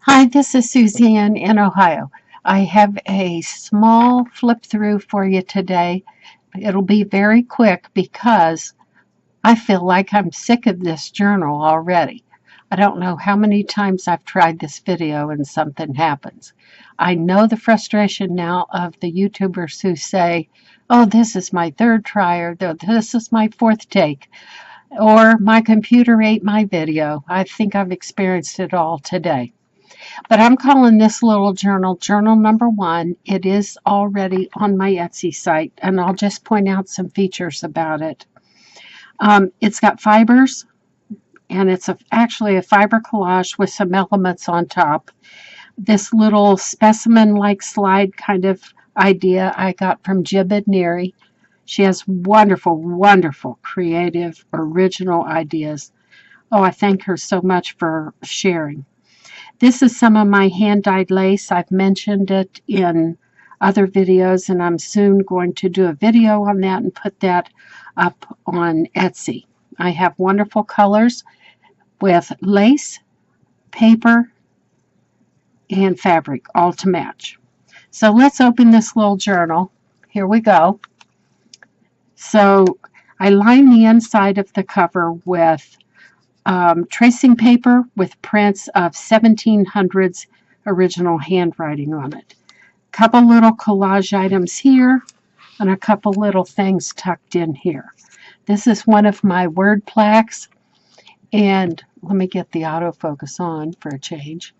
Hi, this is Suzanne in Ohio. I have a small flip through for you today. It'll be very quick because I feel like I'm sick of this journal already. I don't know how many times I've tried this video and something happens. I know the frustration now of the YouTubers who say, oh, this is my third try, or this is my fourth take, or my computer ate my video. I think I've experienced it all today. But I'm calling this little journal Journal Number One. It is already on my Etsy site, and I'll just point out some features about it. It's got fibers, and it's actually a fiber collage with some elements on top. This little specimen-like slide kind of idea I got from Jibid Neri. She has wonderful, wonderful, creative, original ideas. Oh, I thank her so much for sharing. This is some of my hand-dyed lace. I've mentioned it in other videos, and I'm soon going to do a video on that and put that up on Etsy. I have wonderful colors with lace, paper, and fabric all to match. So let's open this little journal. Here we go. So I line the inside of the cover with tracing paper with prints of 1700s original handwriting on it. A couple little collage items here and a couple little things tucked in here. This is one of my word plaques, and let me get the autofocus on for a change.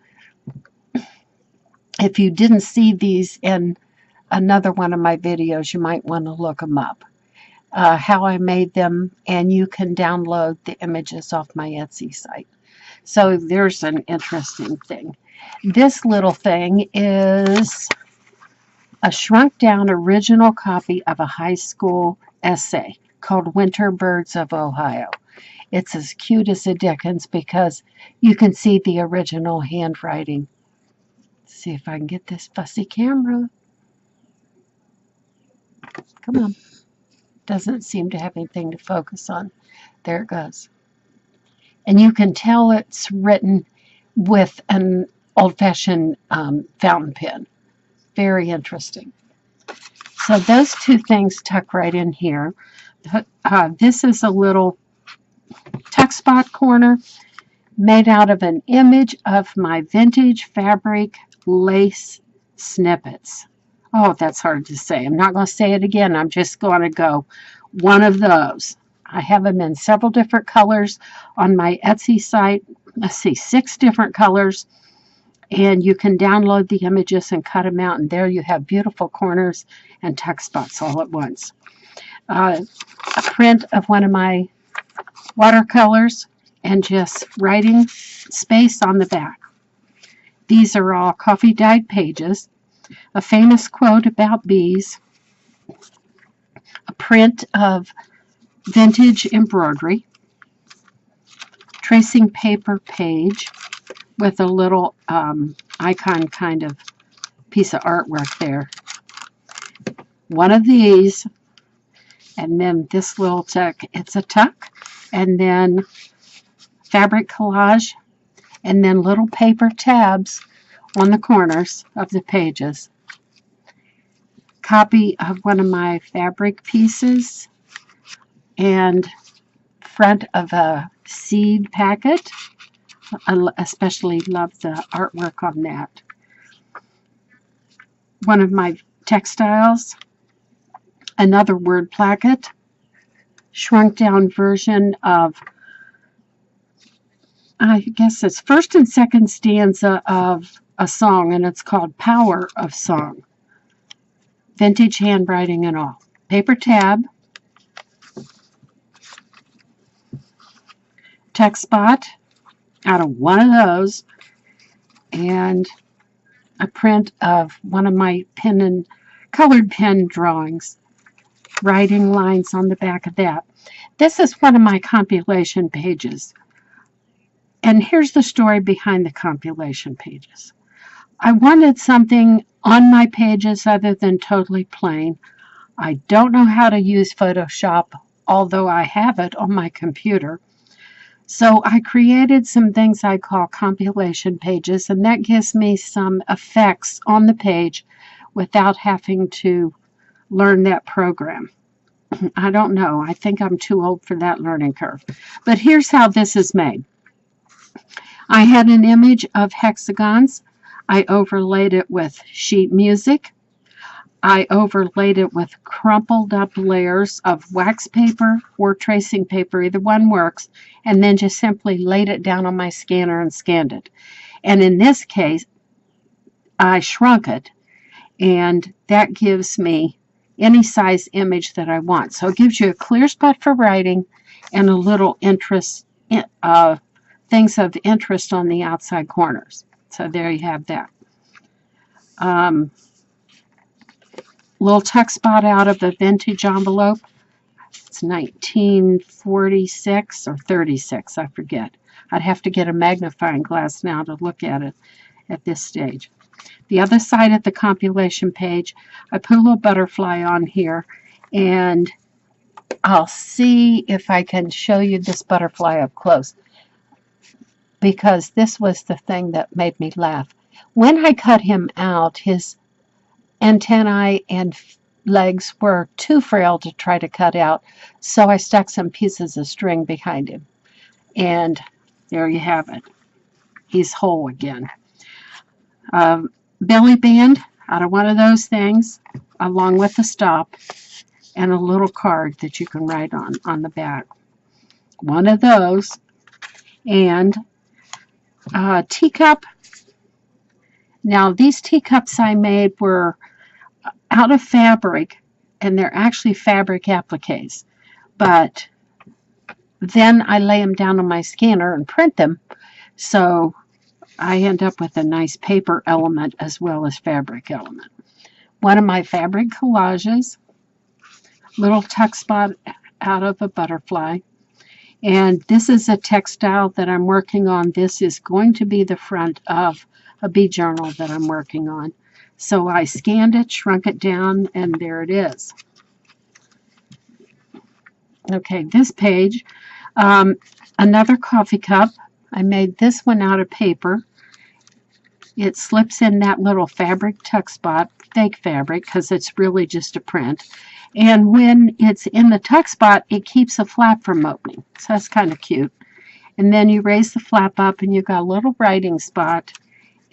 If you didn't see these in another one of my videos, you might want to look them up. How I made them, and you can download the images off my Etsy site. So there's an interesting thing. This little thing is a shrunk down original copy of a high school essay called Winter Birds of Ohio. It's as cute as a Dickens because you can see the original handwriting. Let's see if I can get this fussy camera. Come on. Doesn't seem to have anything to focus on. There it goes. And you can tell it's written with an old-fashioned fountain pen. Very interesting. So those two things tuck right in here. This is a little tuck spot corner made out of an image of my vintage fabric lace snippets. Oh, that's hard to say. I'm not going to say it again. I'm just going to go one of those. I have them in several different colors on my Etsy site. Let's see, 6 different colors. And you can download the images and cut them out. And there you have beautiful corners and tuck spots all at once. A print of one of my watercolors and just writing space on the back. These are all coffee dyed pages. A famous quote about bees, a print of vintage embroidery, tracing paper page with a little icon kind of piece of artwork there. One of these, and then this little tuck, it's a tuck, and then fabric collage, and then little paper tabs on the corners of the pages. Copy of one of my fabric pieces and front of a seed packet. I especially love the artwork on that. One of my textiles, another word placket, shrunk down version of, I guess it's first and second stanza of a song, and it's called Power of Song. Vintage handwriting and all. Paper tab, tuck spot out of one of those, and a print of one of my pen and colored pen drawings, writing lines on the back of that. This is one of my compilation pages. And here's the story behind the compilation pages. I wanted something on my pages other than totally plain. I don't know how to use Photoshop, although I have it on my computer. So I created some things I call compilation pages, and that gives me some effects on the page without having to learn that program. I don't know. I think I'm too old for that learning curve. But here's how this is made. I had an image of hexagons. I overlaid it with sheet music. I overlaid it with crumpled up layers of wax paper or tracing paper, either one works, and then just simply laid it down on my scanner and scanned it. And in this case, I shrunk it, and that gives me any size image that I want. So it gives you a clear spot for writing and a little interest, things of interest on the outside corners. So there you have that. Little tuck spot out of a vintage envelope. It's 1946 or 36, I forget. I'd have to get a magnifying glass now to look at it at this stage. The other side of the compilation page, I put a little butterfly on here, and I'll see if I can show you this butterfly up close, because this was the thing that made me laugh. When I cut him out, his antennae and legs were too frail to try to cut out, so I stuck some pieces of string behind him. And there you have it. He's whole again. Belly band out of one of those things, along with a stop and a little card that you can write on the back. One of those. And teacup. Now, these teacups I made were out of fabric, and they're actually fabric appliques. But then I lay them down on my scanner and print them, so I end up with a nice paper element as well as fabric element. One of my fabric collages, little tuck spot out of a butterfly. And this is a textile that I'm working on. This is going to be the front of a bee journal that I'm working on. So I scanned it, shrunk it down, and there it is. Okay, this page, another coffee cup. I made this one out of paper. It slips in that little fabric tuck spot, fake fabric, because it's really just a print. And when it's in the tuck spot, it keeps a flap from opening. So that's kind of cute. And then you raise the flap up, and you've got a little writing spot,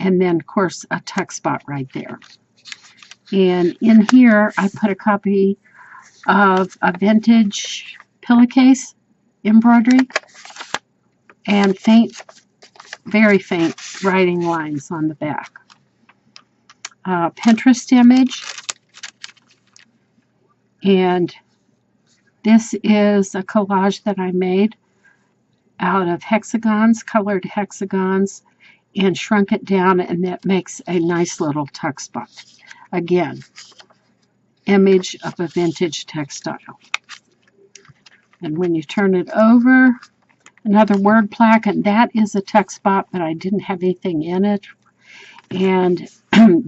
and then, of course, a tuck spot right there. And in here, I put a copy of a vintage pillowcase embroidery and faint, very faint writing lines on the back. Pinterest image. And this is a collage that I made out of hexagons, colored hexagons, and shrunk it down, and that makes a nice little tuck spot. Again, image of a vintage textile. And when you turn it over, another word plaque, and that is a tuck spot, but I didn't have anything in it. And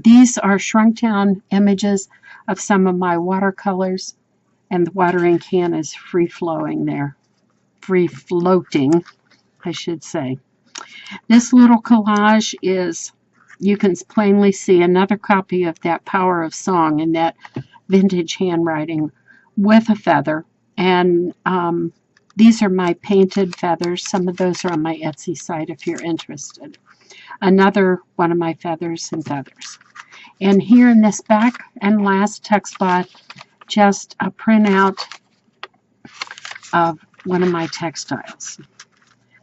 these are shrunk down images of some of my watercolors, and the watering can is free flowing there. Free floating, I should say. This little collage is, you can plainly see another copy of that Power of Song in that vintage handwriting with a feather. And these are my painted feathers. Some of those are on my Etsy site if you're interested. Another one of my feathers and feathers. And here in this back and last tuck spot, just a printout of one of my textiles.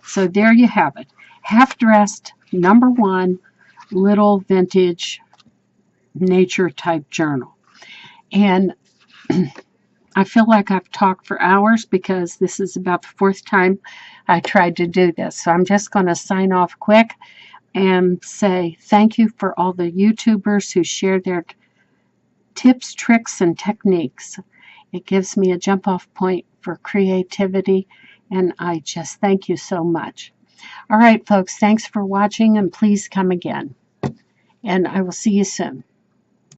So there you have it. Half-dressed, #1, little vintage nature type journal. And I feel like I've talked for hours because this is about the 4th time I tried to do this. So I'm just going to sign off quick and say thank you for all the YouTubers who share their tips, tricks, and techniques. It gives me a jump-off point for creativity, and I just thank you so much. All right, folks, thanks for watching, and please come again. And I will see you soon.